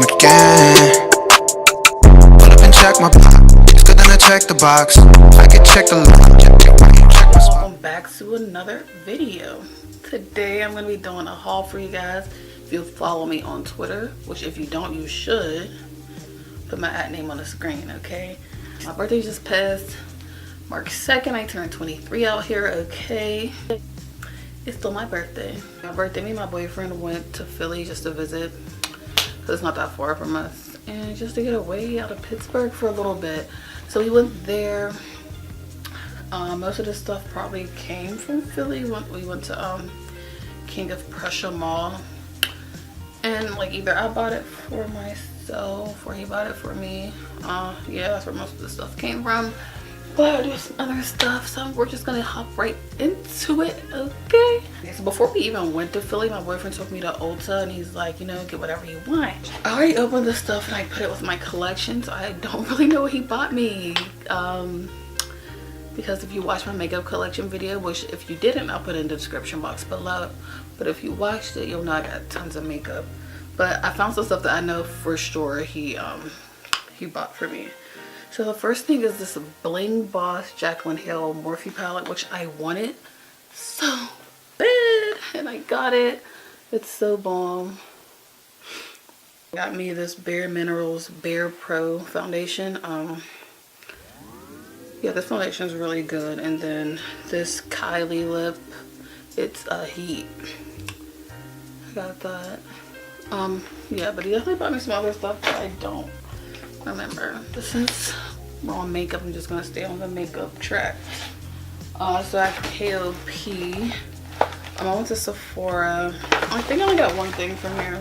again. Pull up and check my block. It's good then I check the box. I can check the lock. Check my spot. Welcome back to another video. Today I'm going to be doing a haul for you guys. If you follow me on Twitter, which if you don't, you should. Put my @name on the screen, okay? My birthday just passed. March 2nd, I turned 23 out here, okay? It's still my birthday. Me and my boyfriend went to Philly just to visit. Because it's not that far from us. And just to get away out of Pittsburgh for a little bit. So we went there. Most of the stuff probably came from Philly. We went to King of Prussia Mall. And like either I bought it for myself or he bought it for me. Yeah, that's where most of the stuff came from. But there's some other stuff, so we're just gonna hop right into it, okay? So before we even went to Philly, my boyfriend took me to Ulta and he's like, you know, get whatever you want. I already opened the stuff and I put it with my collection, so I don't really know what he bought me. Because if you watch my makeup collection video, which if you didn't, I'll put it in the description box below. But if you watched it, you'll know I got tons of makeup. But I found some stuff that I know for sure he bought for me. So the first thing is this Bling Boss Jaclyn Hill Morphe palette, which I wanted so bad, and I got it. It's so bomb. Got me this Bare Minerals Bare Pro foundation. Yeah, this foundation is really good. And then this Kylie lip, it's Heat. I got that. Yeah, but he definitely bought me some other stuff that I don't remember. Since we're on makeup, I'm just gonna stay on the makeup track. So I have KOP. I went to Sephora. I think I only got one thing from here.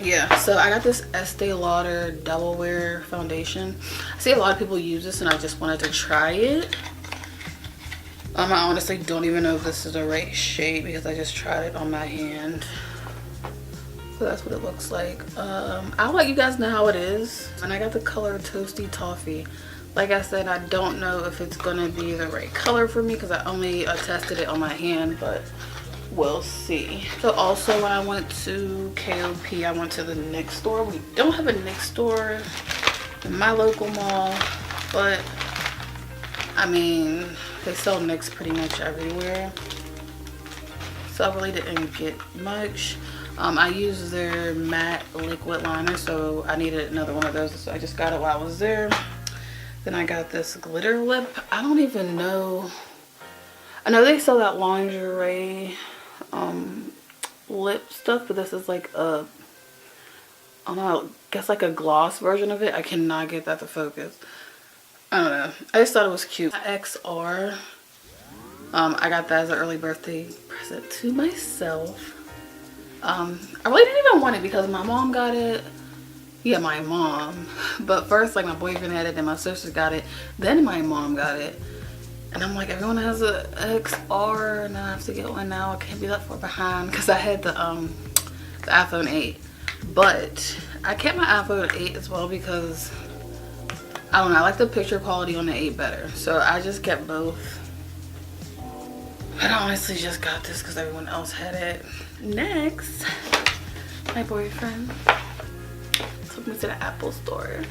Yeah, so I got this Estee Lauder Double Wear foundation. I see a lot of people use this and I just wanted to try it. I honestly don't even know if this is the right shade because I just tried it on my hand. So that's what it looks like. I'll let you guys know how it is. And I got the color Toasty Toffee. Like I said, I don't know if it's gonna be the right color for me because I only tested it on my hand, but we'll see. So also when I went to KOP, I went to the NYX store. We don't have a NYX store in my local mall, but I mean, they sell NYX pretty much everywhere. So I really didn't get much. I used their matte liquid liner, so I needed another one of those, so I just got it while I was there. Then I got this glitter lip. I don't even know. I know they sell that lingerie lip stuff, but this is like a, I don't know, I guess like a gloss version of it. I cannot get that to focus. I don't know. I just thought it was cute. XR. I got that as an early birthday present to myself. I really didn't even want it because my mom got it. Yeah, my mom. But first, like, my boyfriend had it, then my sister got it, then my mom got it. And I'm like, everyone has a XR, and I have to get one now. I can't be that far behind because I had the iPhone 8. But I kept my iPhone 8 as well because, I don't know, I like the picture quality on the 8 better. So I just kept both. But I honestly just got this because everyone else had it. Next, my boyfriend took me to the Apple store.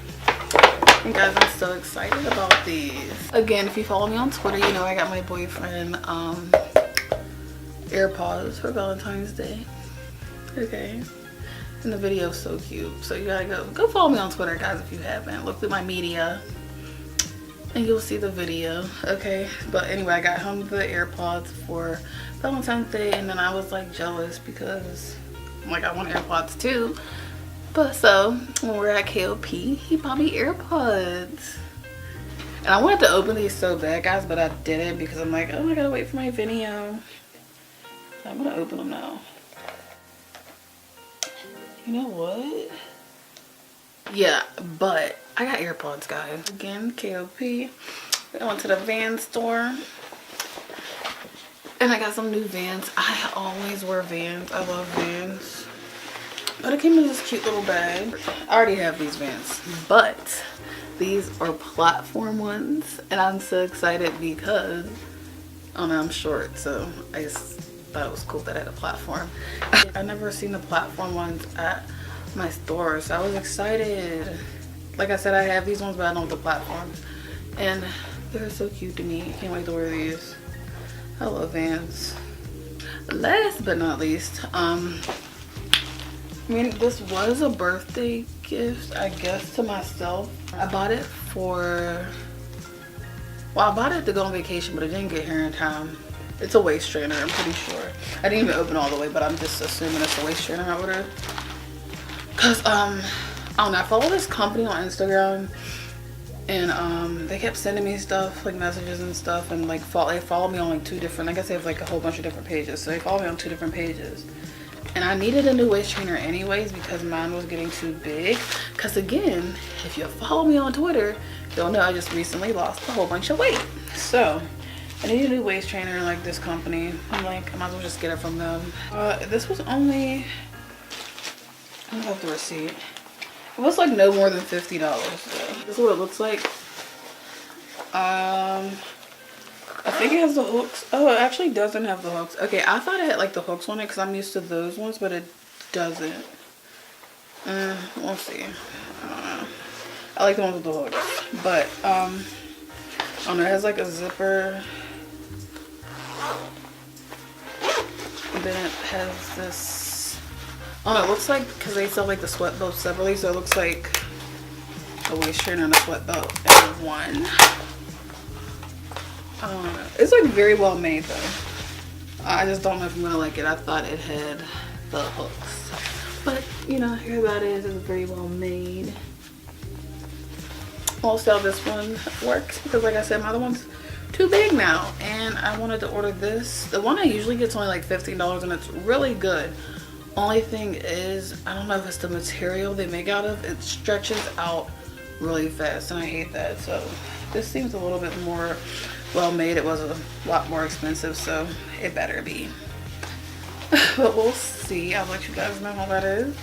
And guys, I'm so excited about these. Again, if you follow me on Twitter, you know I got my boyfriend AirPods for Valentine's Day. Okay. And the video is so cute. So you gotta go follow me on Twitter, guys, if you haven't. Look through my media and you'll see the video. Okay, but anyway, I got him the AirPods for Valentine's Day, and then I was like jealous because I'm like, I want AirPods too. But so when we're at KOP, he bought me AirPods, and I wanted to open these so bad, guys, but I didn't because I'm like, oh, I gotta wait for my video. So I'm gonna open them now. You know what? Yeah, but I got AirPods, guys. Again, KOP. I went to the Vans store. And I got some new Vans. I always wear Vans. I love Vans. But it came in this cute little bag. I already have these Vans. But these are platform ones. And I'm so excited because, I don't know, I'm short. So I just thought it was cool that I had a platform. I've never seen the platform ones at my store, so I was excited. Like I said, I have these ones, but I don't have the platforms, and they're so cute to me. I can't wait to wear these. I love Vans. Last but not least, I mean, this was a birthday gift, I guess, to myself. I bought it for, well, I bought it to go on vacation, but it didn't get here in time. It's a waist trainer, I'm pretty sure. I didn't even open all the way, but I'm just assuming it's a waist trainer I ordered. Cause I don't know, I follow this company on Instagram, and they kept sending me stuff, like messages and stuff, and like they follow me on like 2 different, I guess they have like a whole bunch of different pages, so they follow me on 2 different pages. And I needed a new waist trainer anyways because mine was getting too big. Cause again, if you follow me on Twitter, you'll know I just recently lost a whole bunch of weight. So I need a new waist trainer like this company. I'm like, I might as well just get it from them. This was only, I don't have the receipt. It was like no more than $50. So this is what it looks like. I think it has the hooks. Oh, it actually doesn't have the hooks. Okay, I thought it had like the hooks on it because I'm used to those ones, but it doesn't. We'll see. I don't know. I like the ones with the hooks, but I don't know. It has like a zipper, and then it has this. Oh, it looks like, because they sell like the sweat belt separately, so it looks like a waist trainer and a sweat belt in one. It's like very well made though. I just don't know if I'm gonna like it. I thought it had the hooks, but you know, here that is. It's very well made. Also, this one works because, like I said, my other one's too big now, and I wanted to order this. The one I usually get is only like $15, and it's really good. Only thing is, I don't know if it's the material they make out of. It stretches out really fast, and I hate that. So this seems a little bit more well made. It was a lot more expensive, so it better be. But we'll see. I'll let you guys know how that is.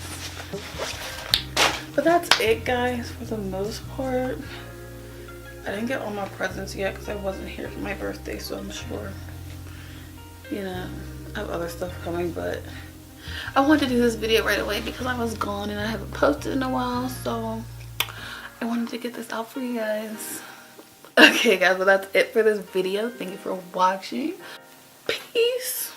But that's it, guys, for the most part. I didn't get all my presents yet because I wasn't here for my birthday, so I'm sure, you know, I have other stuff coming, but I wanted to do this video right away because I was gone and I haven't posted in a while, so I wanted to get this out for you guys. Okay, guys, well, that's it for this video. Thank you for watching. Peace.